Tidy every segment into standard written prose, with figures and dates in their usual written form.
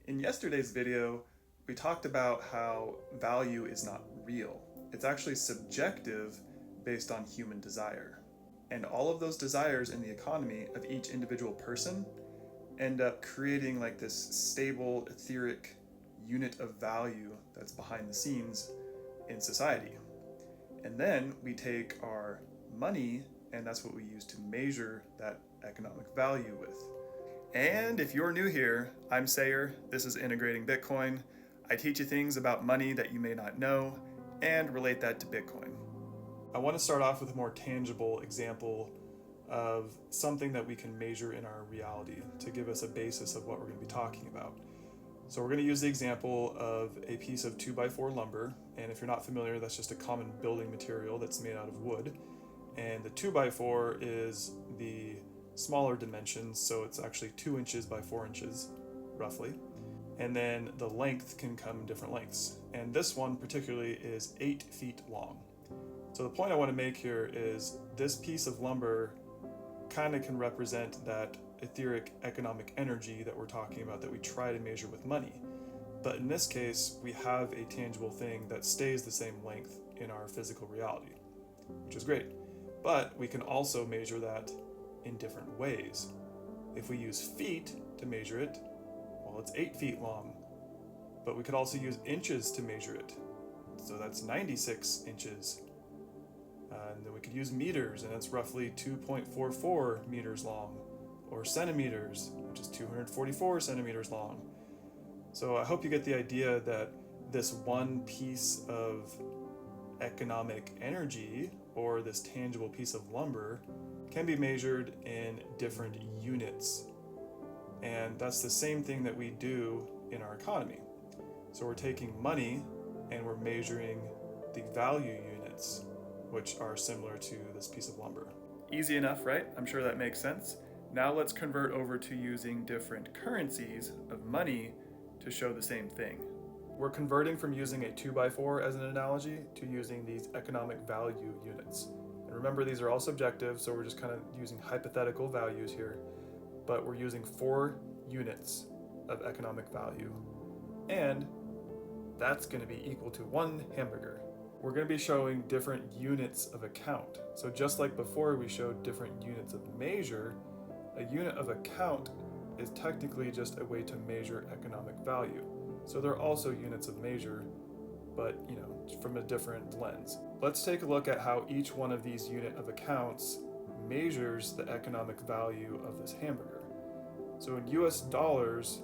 In yesterday's video, we talked about how value is not real. It's actually subjective based on human desire. And all of those desires in the economy of each individual person end up creating like this stable, etheric unit of value that's behind the scenes in society. And then we take our money, and that's what we use to measure that economic value with. And if you're new here, I'm Sayer. This is Integrating Bitcoin. I teach you things about money that you may not know and relate that to Bitcoin. I want to start off with a more tangible example of something that we can measure in our reality to give us a basis of what we're going to be talking about. So we're going to use the example of a piece of 2x4 lumber, and if you're not familiar, that's just a common building material that's made out of wood. And the 2x4 is the smaller dimensions, so it's actually 2 inches by 4 inches, roughly. And then the length can come in different lengths. And this one particularly is 8 feet long. So the point I want to make here is this piece of lumber kind of can represent that etheric economic energy that we're talking about that we try to measure with money. But in this case, we have a tangible thing that stays the same length in our physical reality, which is great. But we can also measure that in different ways. If we use feet to measure it, well, it's 8 feet long. But we could also use inches to measure it. So that's 96 inches. And then we could use meters, and that's roughly 2.44 meters long. Or centimeters, which is 244 centimeters long. So I hope you get the idea that this one piece of economic energy, or this tangible piece of lumber, can be measured in different units. And that's the same thing that we do in our economy. So we're taking money and we're measuring the value units, which are similar to this piece of lumber. Easy enough, right? I'm sure that makes sense. Now let's convert over to using different currencies of money to show the same thing. We're converting from using a 2x4 as an analogy to using these economic value units. And remember, these are all subjective, so we're just kind of using hypothetical values here, but we're using 4 units of economic value, and that's going to be equal to 1 hamburger. We're going to be showing different units of account. So just like before we showed different units of measure, a unit of account is technically just a way to measure economic value. So they're also units of measure, but from a different lens. Let's take a look at how each one of these unit of accounts measures the economic value of this hamburger. So in US dollars,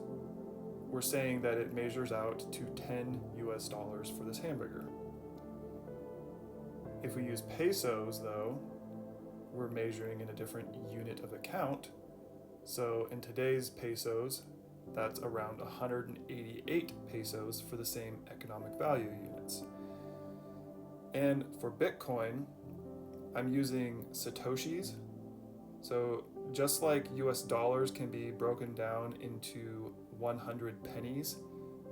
we're saying that it measures out to 10 US dollars for this hamburger. If we use pesos though, we're measuring in a different unit of account. So in today's pesos, that's around 188 pesos for the same economic value units. And for Bitcoin, I'm using Satoshis. So just like US dollars can be broken down into 100 pennies,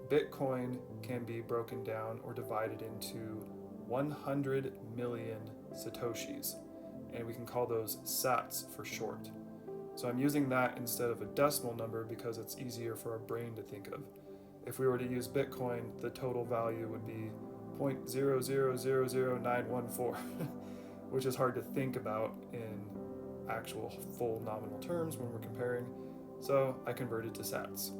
Bitcoin can be broken down or divided into 100 million Satoshis. And we can call those sats for short. So I'm using that instead of a decimal number because it's easier for our brain to think of. If we were to use Bitcoin, the total value would be 0.0000914, which is hard to think about in actual full nominal terms when we're comparing. So I converted to sats.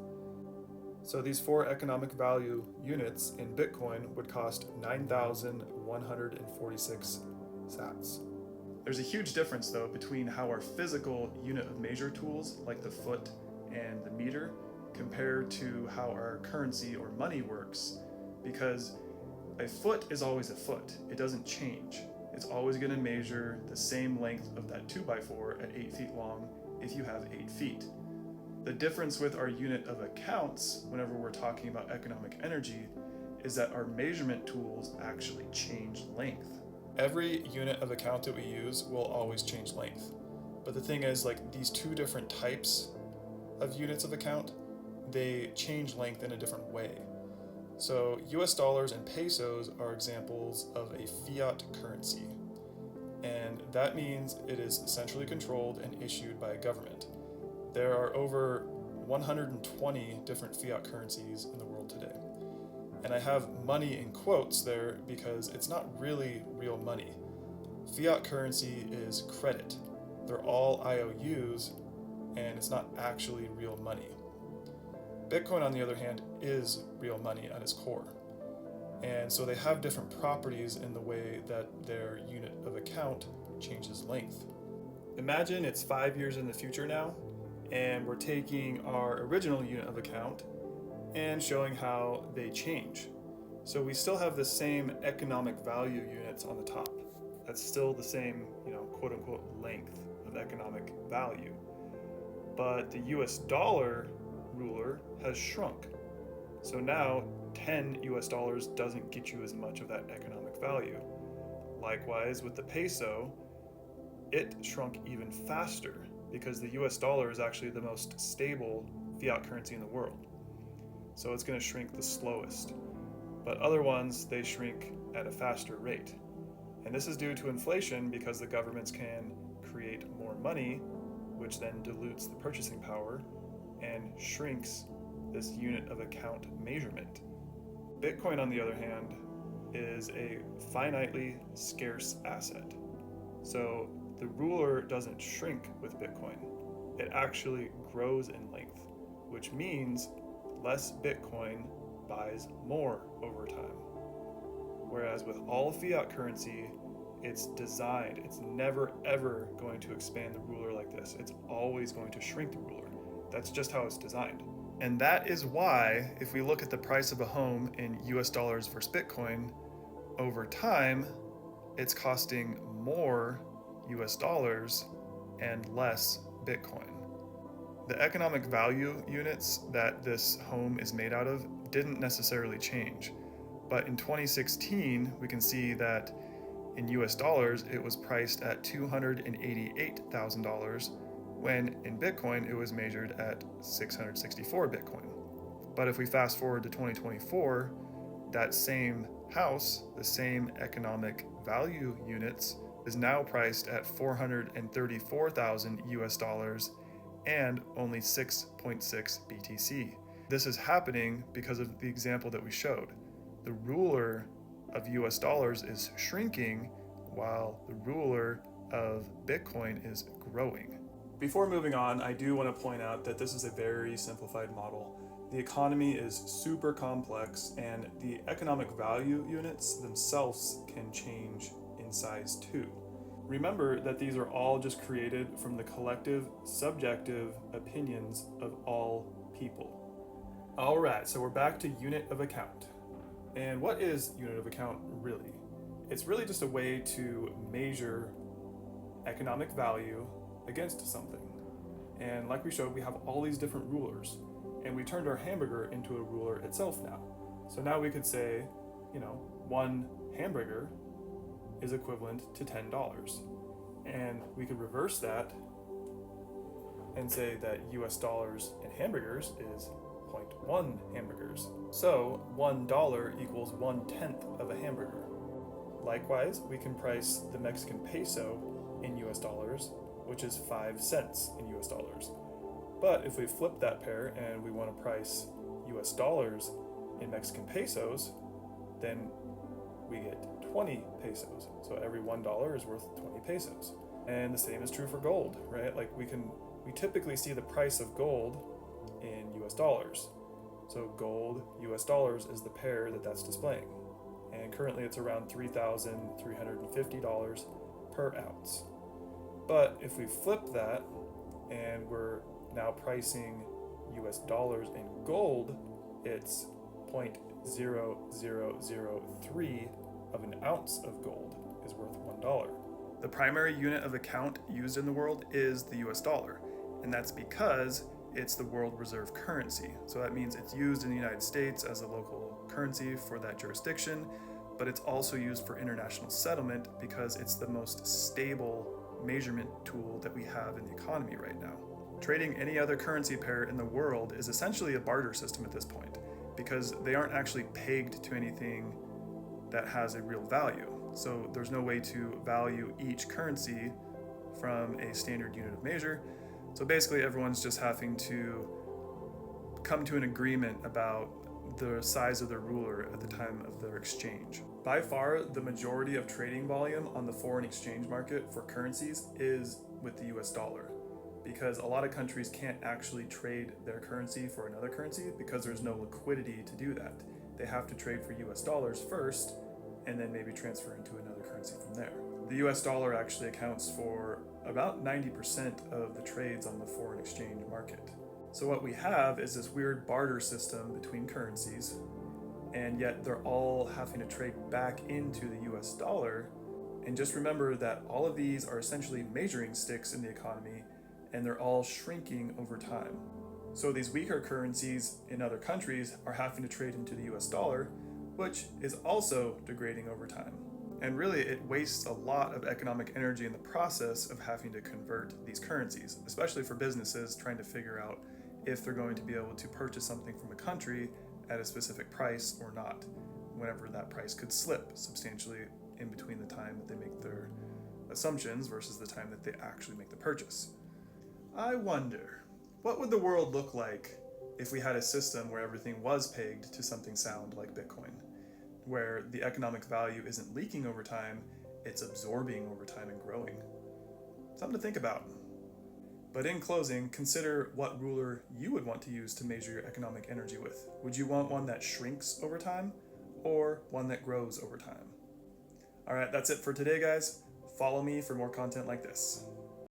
So these 4 economic value units in Bitcoin would cost 9,146 sats. There's a huge difference though between how our physical unit of measure tools like the foot and the meter compare to how our currency or money works, because a foot is always a foot. It doesn't change. It's always going to measure the same length of that 2x4 at 8 feet long if you have 8 feet. The difference with our unit of accounts whenever we're talking about economic energy is that our measurement tools actually change length. Every unit of account that we use will always change length. But the thing is, like, these 2 different types of units of account, they change length in a different way. So US dollars and pesos are examples of a fiat currency. And that means it is centrally controlled and issued by a government. There are over 120 different fiat currencies in the world today. And I have money in quotes there because it's not really real money. Fiat currency is credit. They're all IOUs, and it's not actually real money. Bitcoin, on the other hand, is real money at its core. And so they have different properties in the way that their unit of account changes length. Imagine it's 5 years in the future now, and we're taking our original unit of account and showing how they change. So we still have the same economic value units on the top. That's still the same, quote unquote, length of economic value. But the US dollar ruler has shrunk. So now 10 US dollars doesn't get you as much of that economic value. Likewise, with the peso, it shrunk even faster because the US dollar is actually the most stable fiat currency in the world. So it's going to shrink the slowest. But other ones, they shrink at a faster rate. And this is due to inflation because the governments can create more money, which then dilutes the purchasing power and shrinks this unit of account measurement. Bitcoin, on the other hand, is a finitely scarce asset. So the ruler doesn't shrink with Bitcoin. It actually grows in length, which means less Bitcoin buys more over time. Whereas with all fiat currency, it's designed, it's never ever going to expand the ruler like this. It's always going to shrink the ruler. That's just how it's designed. And that is why, if we look at the price of a home in US dollars versus Bitcoin, over time, it's costing more US dollars and less Bitcoin. The economic value units that this home is made out of didn't necessarily change. But in 2016, we can see that in US dollars, it was priced at $288,000, when in Bitcoin, it was measured at 664 Bitcoin. But if we fast forward to 2024, that same house, the same economic value units, is now priced at 434,000 US dollars and only 6.6 BTC. This is happening because of the example that we showed. The ruler of US dollars is shrinking while the ruler of Bitcoin is growing. Before moving on, I do want to point out that this is a very simplified model. The economy is super complex, and the economic value units themselves can change in size too. Remember that these are all just created from the collective, subjective opinions of all people. All right, so we're back to unit of account. And what is unit of account really? It's really just a way to measure economic value against something. And like we showed, we have all these different rulers, and we turned our hamburger into a ruler itself now. So now we could say, one hamburger is equivalent to $10. And we could reverse that and say that US dollars in hamburgers is 0.1 hamburgers. So $1 equals 1/10 of a hamburger. Likewise, we can price the Mexican peso in US dollars, which is 5 cents in US dollars. But if we flip that pair and we want to price US dollars in Mexican pesos, then we get 20 pesos. So every $1 is worth 20 pesos. And the same is true for gold, right? Like we typically see the price of gold in US dollars. So gold, US dollars is the pair that's displaying. And currently it's around $3,350 per ounce. But if we flip that and we're now pricing US dollars in gold, it's 0.0003 of an ounce of gold is worth $1. The primary unit of account used in the world is the US dollar, and that's because it's the world reserve currency. So that means it's used in the United States as a local currency for that jurisdiction, but it's also used for international settlement because it's the most stable measurement tool that we have in the economy right now. Trading any other currency pair in the world is essentially a barter system at this point, because they aren't actually pegged to anything that has a real value. So there's no way to value each currency from a standard unit of measure. So basically everyone's just having to come to an agreement about the size of their ruler at the time of their exchange. By far, the majority of trading volume on the foreign exchange market for currencies is with the US dollar, because a lot of countries can't actually trade their currency for another currency because there's no liquidity to do that. They have to trade for US dollars first and then maybe transfer into another currency from there. The US dollar actually accounts for about 90% of the trades on the foreign exchange market. So what we have is this weird barter system between currencies, and yet they're all having to trade back into the US dollar. And just remember that all of these are essentially measuring sticks in the economy, and they're all shrinking over time. So these weaker currencies in other countries are having to trade into the US dollar, which is also degrading over time. And really, it wastes a lot of economic energy in the process of having to convert these currencies, especially for businesses trying to figure out if they're going to be able to purchase something from a country at a specific price or not, whenever that price could slip substantially in between the time that they make their assumptions versus the time that they actually make the purchase. I wonder, what would the world look like if we had a system where everything was pegged to something sound like Bitcoin, where the economic value isn't leaking over time, it's absorbing over time and growing? Something to think about. But in closing, consider what ruler you would want to use to measure your economic energy with. Would you want one that shrinks over time or one that grows over time? All right, that's it for today, guys. Follow me for more content like this.